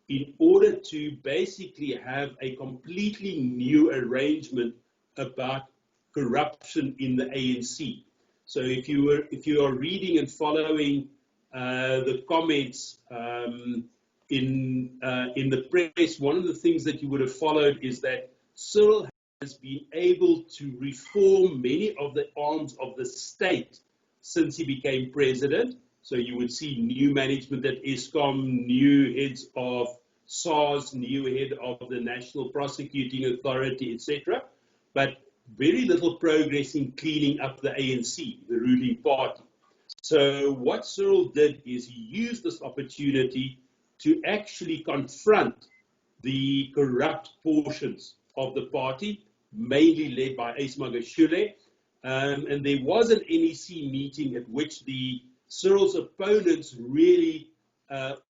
B: in order to basically have a completely new arrangement about corruption in the ANC. So if you are reading and following the comments in the press, one of the things that you would have followed is that Cyril has been able to reform many of the arms of the state since he became president. So you would see new management at Eskom, new heads of SARS, new head of the National Prosecuting Authority, etc. But very little progress in cleaning up the ANC, the ruling party. So what Cyril did is he used this opportunity to actually confront the corrupt portions of the party, mainly led by Ace Magashule. And there was an NEC meeting at which Cyril's opponents really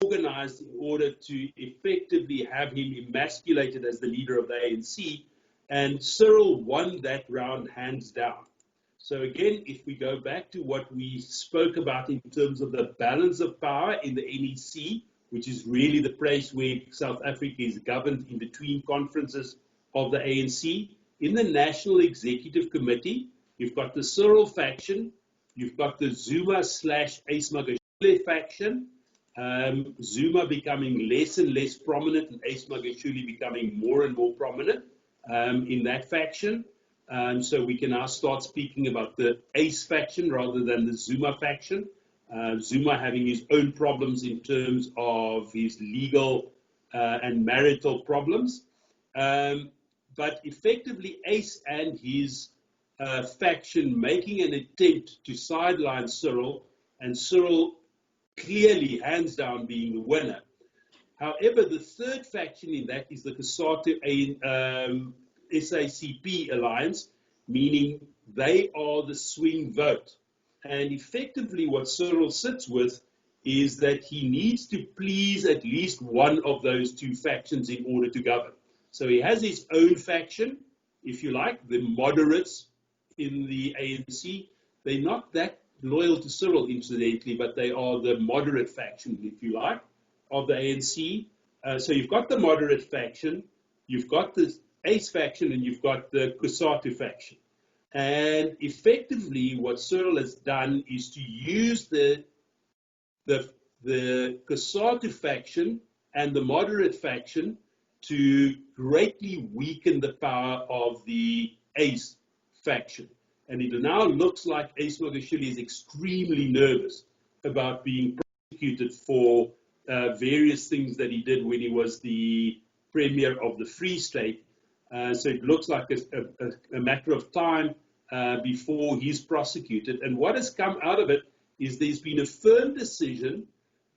B: organized in order to effectively have him emasculated as the leader of the ANC. And Cyril won that round hands down. So again, if we go back to what we spoke about in terms of the balance of power in the NEC, which is really the place where South Africa is governed in between conferences of the ANC, in the National Executive Committee, you've got the Cyril faction, you've got the Zuma/Ace Magashule faction, Zuma becoming less and less prominent and Ace Magashule becoming more and more prominent in that faction. So we can now start speaking about the Ace faction rather than the Zuma faction. Zuma having his own problems in terms of his legal and marital problems. But effectively, Ace and his faction making an attempt to sideline Cyril, and Cyril clearly, hands down, being the winner. However, the third faction in that is the COSATU SACP alliance, meaning they are the swing vote. And effectively what Cyril sits with is that he needs to please at least one of those two factions in order to govern. So he has his own faction, if you like, the moderates in the ANC. They're not that loyal to Cyril, incidentally, but they are the moderate faction, if you like, of the ANC. So you've got the moderate faction, you've got the Ace faction, and you've got the COSATU faction. And effectively, what Cyril has done is to use the COSATU faction and the moderate faction to greatly weaken the power of the Ace faction. And it now looks like Ace Magashule is extremely nervous about being prosecuted for various things that he did when he was the premier of the Free State. So it looks like a matter of time before he's prosecuted. And what has come out of it is there's been a firm decision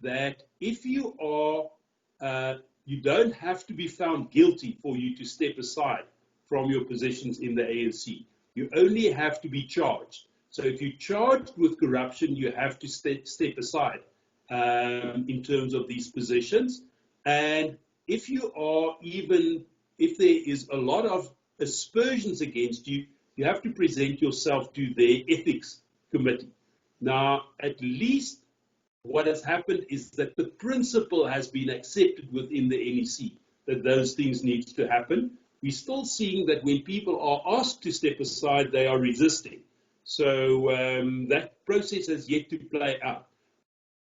B: that if you are, you don't have to be found guilty for you to step aside from your positions in the ANC. You only have to be charged. So if you're charged with corruption, you have to step aside in terms of these positions. And if you are if there is a lot of aspersions against you, you have to present yourself to their ethics committee. Now, at least what has happened is that the principle has been accepted within the NEC, that those things need to happen. We're still seeing that when people are asked to step aside, they are resisting. So that process has yet to play out.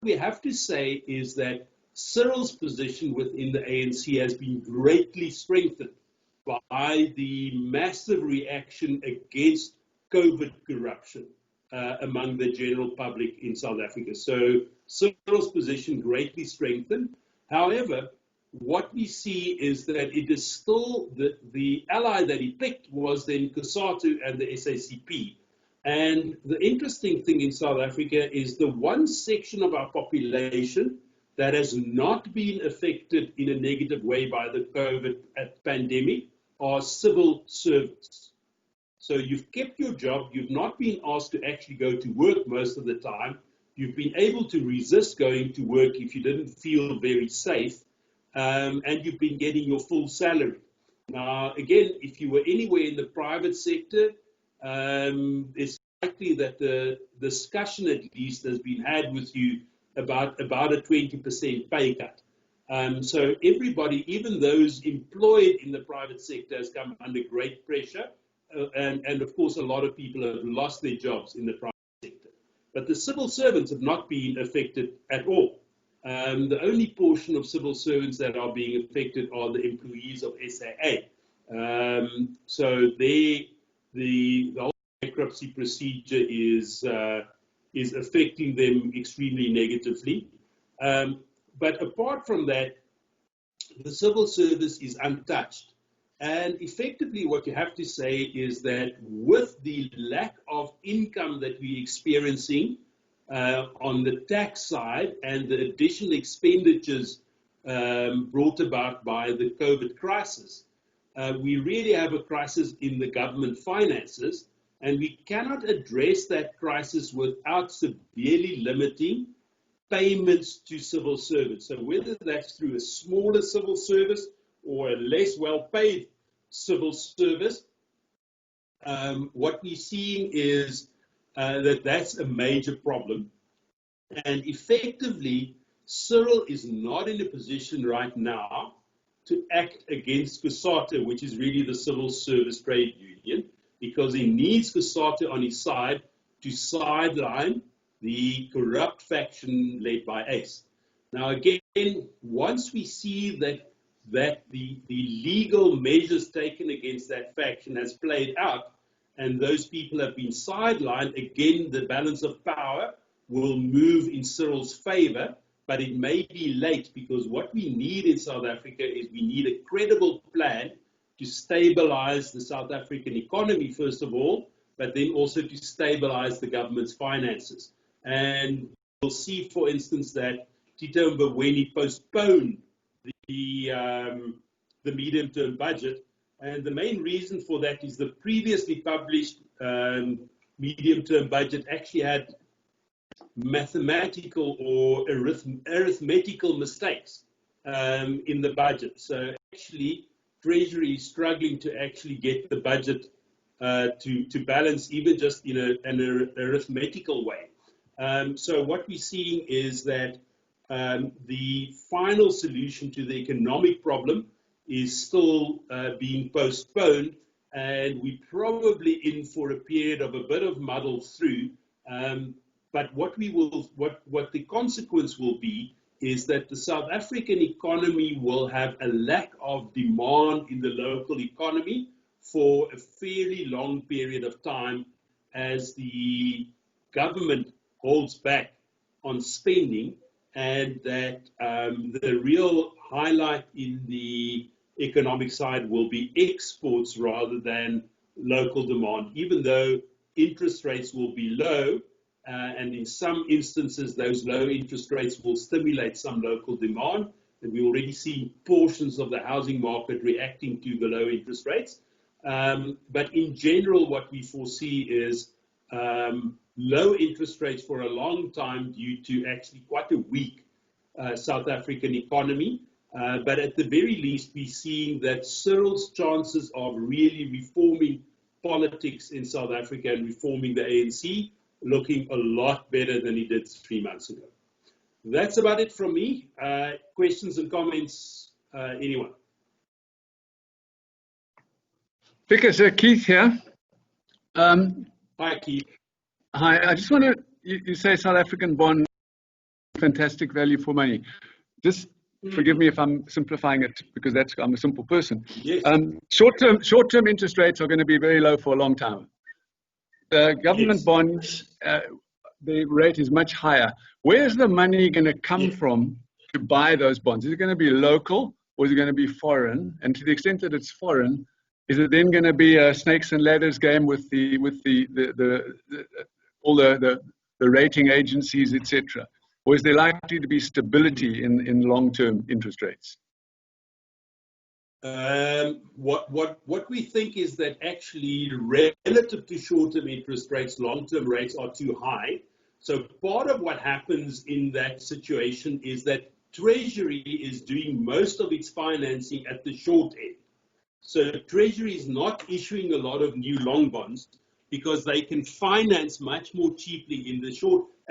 B: What we have to say is that Cyril's position within the ANC has been greatly strengthened by the massive reaction against COVID corruption among the general public in South Africa. So Cyril's position greatly strengthened. However, what we see is that it is still the ally that he picked was then COSATU and the SACP. And the interesting thing in South Africa is the one section of our population that has not been affected in a negative way by the COVID pandemic are civil servants. So you've kept your job, you've not been asked to actually go to work most of the time, you've been able to resist going to work if you didn't feel very safe, and you've been getting your full salary. Now, again, if you were anywhere in the private sector, there's likely that the discussion at least has been had with you about a 20% pay cut. So everybody, even those employed in the private sector, has come under great pressure. And of course, a lot of people have lost their jobs in the private sector. But the civil servants have not been affected at all. The only portion of civil servants that are being affected are the employees of SAA. So the whole bankruptcy procedure is affecting them extremely negatively. But apart from that, the civil service is untouched. And effectively, what you have to say is that with the lack of income that we're experiencing on the tax side and the additional expenditures brought about by the COVID crisis, we really have a crisis in the government finances, and we cannot address that crisis without severely limiting payments to civil servants. So whether that's through a smaller civil service or a less well-paid civil service, what we're seeing is that's a major problem. And effectively, Cyril is not in a position right now to act against COSATU, which is really the civil service trade union, because he needs COSATU on his side to sideline the corrupt faction led by ACE. Now again, once we see that the legal measures taken against that faction has played out and those people have been sidelined, again the balance of power will move in Cyril's favor, but it may be late, because what we need in South Africa is we need a credible plan to stabilize the South African economy, first of all, but then also to stabilize the government's finances. And we'll see, for instance, that Tito Mboweni postponed the medium-term budget. And the main reason for that is the previously published medium-term budget actually had mathematical or arithmetical mistakes in the budget. So actually, Treasury is struggling to actually get the budget to balance, even just in an arithmetical way. So what we're seeing is that the final solution to the economic problem is still being postponed, and we're probably in for a period of a bit of muddle through. But what the consequence will be is that the South African economy will have a lack of demand in the local economy for a fairly long period of time, as the government holds back on spending, and that the real highlight in the economic side will be exports rather than local demand, even though interest rates will be low, and in some instances those low interest rates will stimulate some local demand, and we already see portions of the housing market reacting to the low interest rates. But in general, what we foresee is low interest rates for a long time due to actually quite a weak South African economy. But at the very least, we're seeing that Cyril's chances of really reforming politics in South Africa and reforming the ANC looking a lot better than he did 3 months ago. That's about it from me. Questions and comments, anyone?
C: Wikus, Keith here.
B: Hi, Keith.
C: Hi, I just want to, you say South African bond, fantastic value for money. Just forgive me if I'm simplifying it, because I'm a simple person.
B: Yes.
C: Short-term interest rates are going to be very low for a long time. Government
B: Yes.
C: bonds, the rate is much higher. Where's the money going to come from to buy those bonds? Is it going to be local, or is it going to be foreign? And to the extent that it's foreign, is it then going to be a snakes and ladders game with all the rating agencies, etc.? Or is there likely to be stability in long-term interest rates?
B: What we think is that actually, relative to short-term interest rates, long-term rates are too high. So part of what happens in that situation is that Treasury is doing most of its financing at the short end. So Treasury is not issuing a lot of new long bonds. because they can finance much more cheaply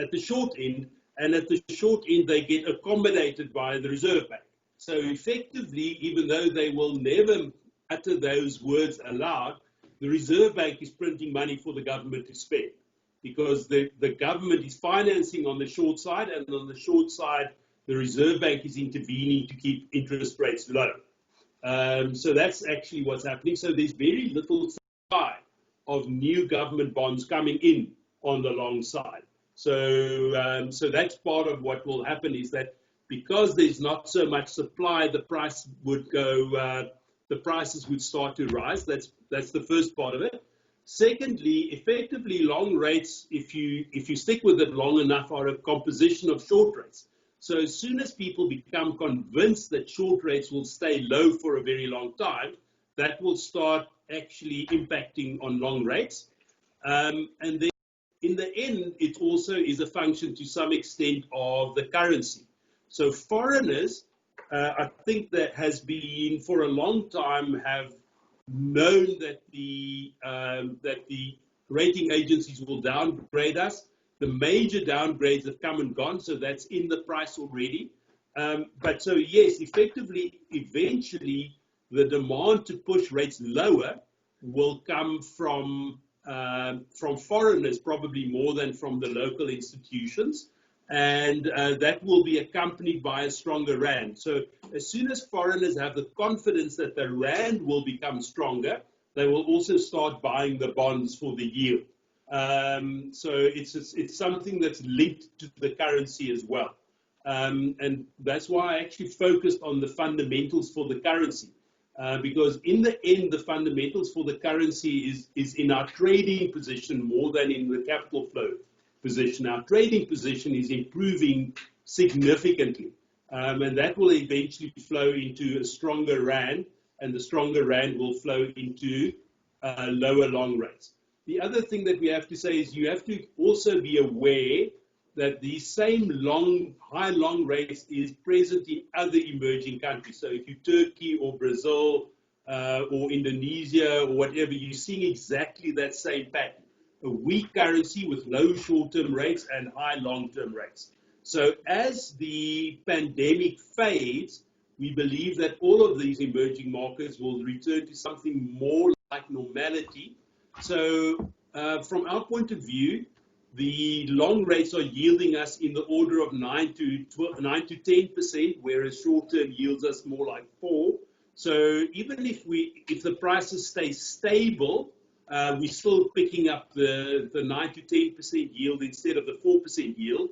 B: at the short end, and at the short end they get accommodated by the Reserve Bank. So effectively, even though they will never utter those words aloud, the Reserve Bank is printing money for the government to spend, because the government is financing on the short side, and on the short side, the Reserve Bank is intervening to keep interest rates low. So that's actually what's happening. So there's very little supply of new government bonds coming in on the long side. So that's part of what will happen, is that because there's not so much supply, the prices would start to rise. That's the first part of it. Secondly, effectively, long rates, if you stick with it long enough, are a composition of short rates. So as soon as people become convinced that short rates will stay low for a very long time, that will start actually impacting on long rates. And then in the end, it also is a function to some extent of the currency. So foreigners, I think that has been for a long time have known that the rating agencies will downgrade us. The major downgrades have come and gone, so that's in the price already. But so yes, effectively, eventually, the demand to push rates lower will come from foreigners, probably more than from the local institutions, and that will be accompanied by a stronger rand. So as soon as foreigners have the confidence that the rand will become stronger, they will also start buying the bonds for the yield. So it's something that's linked to the currency as well. And that's why I actually focused on the fundamentals for the currency. Because in the end, the fundamentals for the currency is in our trading position more than in the capital flow position. Our trading position is improving significantly, and that will eventually flow into a stronger rand, and the stronger rand will flow into lower long rates. The other thing that we have to say is you have to also be aware that the same high long rates is present in other emerging countries. So if you Turkey or Brazil or Indonesia or whatever, you're seeing exactly that same pattern. A weak currency with low short-term rates and high long-term rates. So as the pandemic fades, we believe that all of these emerging markets will return to something more like normality. So from our point of view, the long rates are yielding us in the order of 9 to 10%, whereas short-term yields us more like 4%. So even if the prices stay stable, we're still picking up the 9 to 10% yield instead of the 4% yield.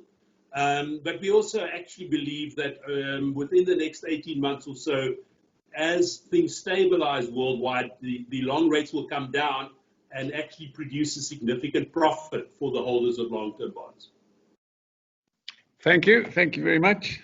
B: But we also actually believe that within the next 18 months or so, as things stabilize worldwide, the long rates will come down and actually produce a significant profit for the holders of long-term bonds.
C: Thank you. Thank you very much.